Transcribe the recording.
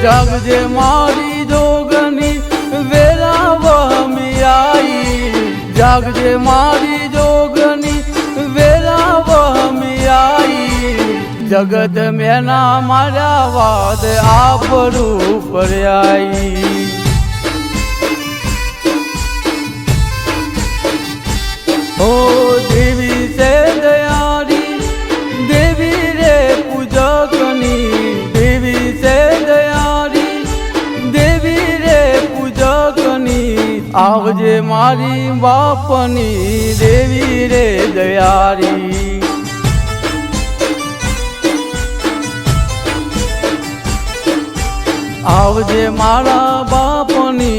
જાગજે મારી જોગની વેરા વહમી આઈ, જાગજે મારી જોગની વેરા વહમી આઈ। જગત મેના મારા વાદ આપરું પર્યાઈ। ओ देवी से दयारी देवी रे पूजकनी, देवी से दयारी देवी रे पूजकनी। आवजे मारी बापनी देवी रे दयारी। आवजे मारा बापनी